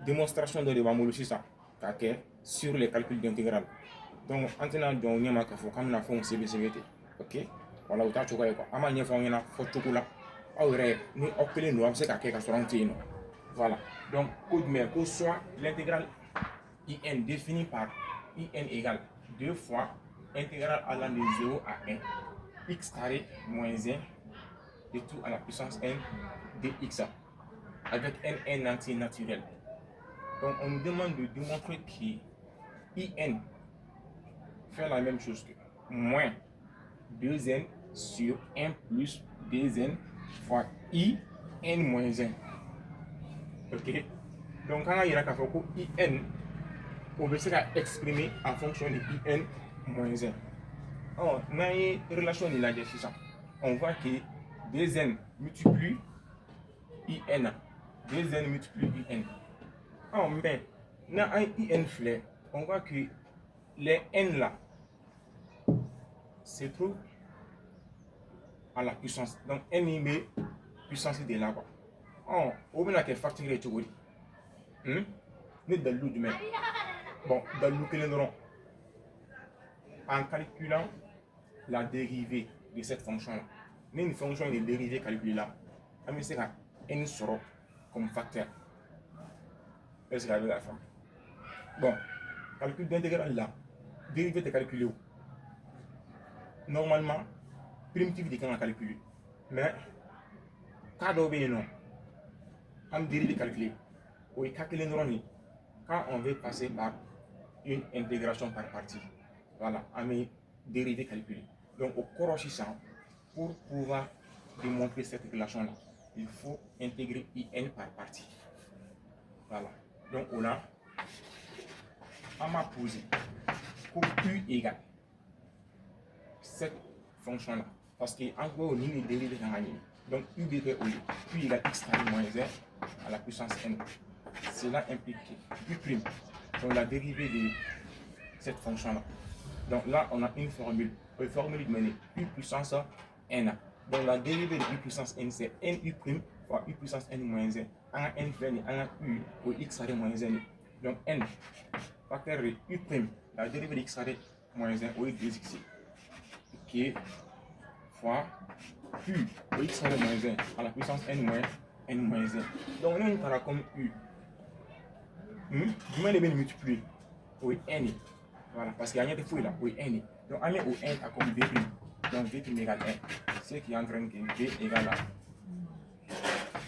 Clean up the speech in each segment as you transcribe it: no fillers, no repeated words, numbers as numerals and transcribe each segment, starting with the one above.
démonstration de l'évaluation aussi ça sur les calculs d'intégrale. Donc maintenant on y a faut comme la fond CBCBT. OK? Voilà autant tu quoi. Ama n'y font yana faut tout là. Aurait ni opélé nous am c'est ka sorantino. Voilà. Donc code mais que soit l'intégrale IN définie par IN égale 2 fois intégrale allant de 0 à 1 x carré moins 1 de tout à la puissance n dx avec n entier naturel. Donc on nous demande de démontrer que IN fait la même chose que moins 2n sur 1 plus 2n fois IN moins 1. Ok? Donc quand il y a IN, on va exprimer en fonction de IN moins 1. Alors, dans la relation de la gestion, on voit que 2n multiplie IN. 2n multiplie IN. Alors, mais dans un IN fleur, on voit que les n là se trouvent à la puissance. Donc, n est puissance de là. Oh, on a que facteur de tout. N'est dans l'eau du même. Bon, dans l'eau que nous en calculant la dérivée de cette fonction-là, une fonction de dérivée calculée là, on sait que n sera comme facteur. Est-ce que vous avez la forme? Bon, calcul d'intégrale là, dérivée de calculée. Normalement, primitif de quand on calcule. Mais, quand on veut non, on dérive calculé. Oui, calculer quand on veut passer par une intégration par partie. Voilà, on met dérivé calculé. Donc, au cours pour pouvoir démontrer cette relation-là, il faut intégrer IN par partie. Voilà. Donc, on m'a posé pour U égale cette fonction-là. Parce qu'en gros, on est dérivé dans la ligne. Donc, U égale x carré moins 1 à la puissance n. Cela implique U'. Donc, la dérivée de cette fonction-là. Donc là, on a une formule. Une formule de U puissance n. Donc la dérivée de U puissance n, c'est NU' fois U puissance n moins 1. En n fait en U au x carré moins 1. Donc n, facteur de U', la dérivée de x carré moins 1 au 2x. Qui est fois U au x carré moins 1 à la puissance n moins 1. Donc on a une cara comme U. Du moins, les multiplier. Oui, n. Voilà, parce qu'il y a rien de fou là, oui, n. Donc, on met au n à comme v'. Donc, v' égale 1. Ce qui entraîne que v égale à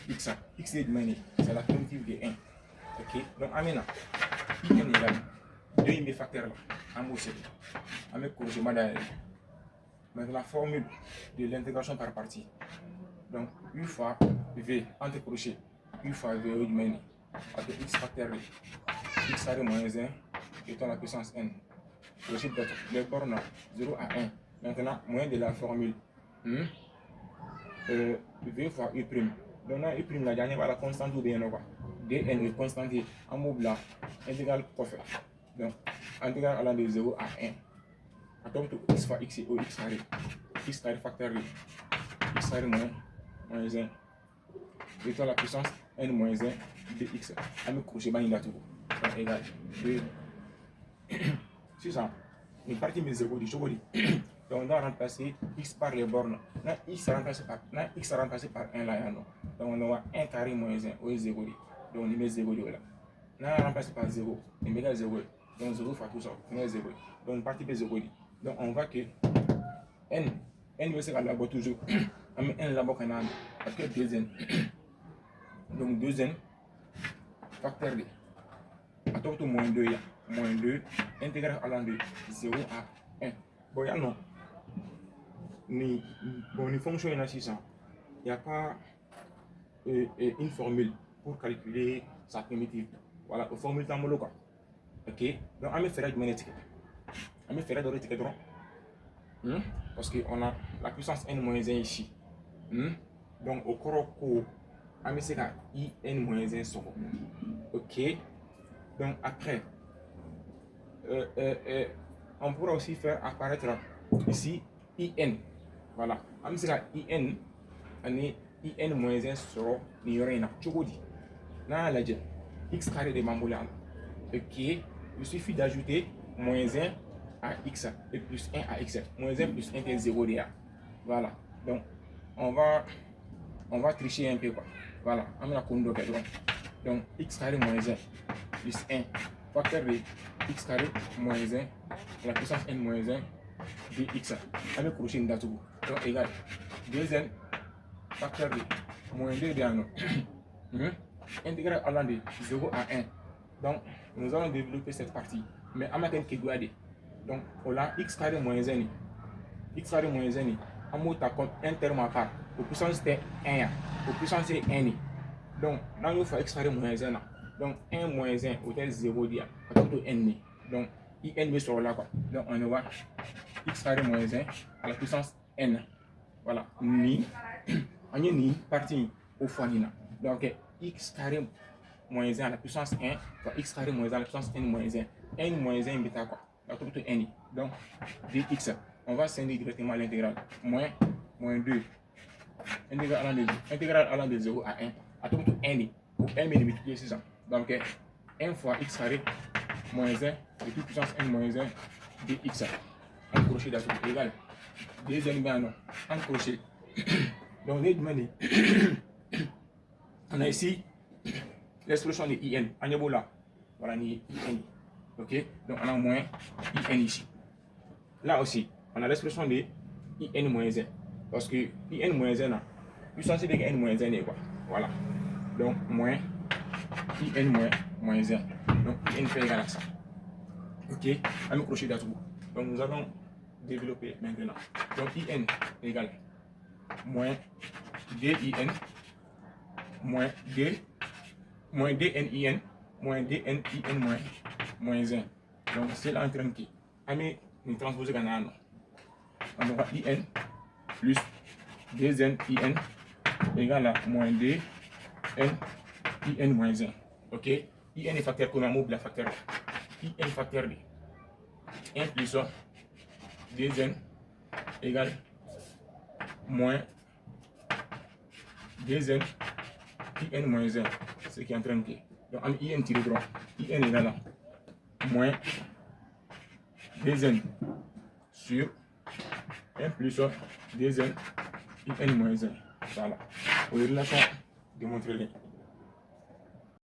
x. X est de c'est la primitive de 1. Ok, donc, on met là, in égale 2 il met facteur là, en mot c'est. On met corrigement derrière. Maintenant, la formule de l'intégration par partie. Donc, u fois v, entre crochet, u fois v au du avec x facteur x carré moins 1 étant la puissance n. Crochet les bornes 0 à 1. Maintenant, moyen de la formule v fois u'. Donc là, u', la dernière va la constante ou bien quoi. dn est constante en mot là, intégral profil. Donc, intégral allant de 0 à 1. Attends, x fois x au x carré. X carré facteur x carré moins 1. Étant la puissance n moins 1 de x. Avec crochet bas, il a tout. Donc, égal 2. C'est ça. Une partie de 0 du chevaux. Donc, on doit remplacer x par les bornes. Là, x est remplacé par 1 là. Donc, on aura 1 carré moins 1 au 0. Donc, on met 0 là. Là, on remplace par 0. On met 0. Donc, 0 fois tout ça. On met 0. Donc, une partie de 0. Donc, on voit que n veut se là-bas toujours. On met 1 là-bas quand même. Parce que 2n. Donc, 2n facteur de. Attends, tout moins 2. Moins 2, intégral allant de 0 à 1. Bon, il y a non. Bon, une fonction est 600. Il n'y a pas une formule pour calculer sa primitive. Voilà, une formule dans le cas. Ok? Donc, on va faire de l'étiquette. On va faire de l'étiquette. Parce qu'on a la puissance n moins 1 ici. Donc, au cours, on va faire IN moins 1 sur. Ok? Donc, après, on pourra aussi faire apparaître ici IN. Voilà. On va IN, IN moins 1 sur l'IN. Tu vois, là, x carré de membres là. Ok, il suffit d'ajouter moins 1 à x et plus 1 à x. Moins 1 plus 1 est 0 déjà. Voilà. Donc, on va tricher un peu quoi. Voilà. On a donc, x carré moins 1 plus 1 facteur de x carré moins 1 à la puissance n moins 1 dx. Avec crochet une date. Donc, égal 2n facteur de moins 2 de 1. Intégral allant de 0 à 1. Donc, nous allons développer cette partie. Mais à ma qui doit aller. Donc, on a x carré moins 1. X carré moins 1. On monte comme un terme à part. Au puissance de 1. Au puissance de n. Donc, là, nous faisons x carré moins 1. Donc, 1 moins 1 hôtel 0 dia. À tout n. Donc, in sur là quoi. Donc, on va x carré moins 1 à la puissance n. Voilà. Ni. On y ni partie au fond. Donc, x carré moins 1 à la puissance 1, x carré moins 1 à la puissance n moins 1. N moins 1 bêta quoi. Donc, tout n. Donc, dx, on va scinder directement à l'intégrale. Moins 2. Intégral allant de 0 à 1. À tout n. Pour n multiplié 6 ans. Donc, 1 fois x carré moins 1 et puis puissance n moins 1 dx. Un crochet d'à tout égal. Deuxième gain, un crochet. Donc, on a ici l'expression de in. Voilà, ni in. Ok, donc on a moins in ici. Là aussi, on a l'expression de in moins 1. Parce que in moins 1, puissance de n moins 1 quoi. Voilà. Donc, moins in moins 1. Donc, in fait égal à ça. Ok, un crochet d'à tout. Donc, nous allons développer maintenant. Donc, in égale moins 2in moins 2nin moins 2nin moins 1. Donc, c'est là en train de nous transposer dans on aura in plus 2nin égale à moins 2n in moins 1. Ok, in est facteur qu'on a mobile la facteur in facteur de 1 plus 2n égale moins 2n in moins 1, ce qui est en train de. Donc, on in tiré droit. In égale à moins 2n sur 1 plus 2n in moins 1. Voilà. Pour les relations, démontrer les.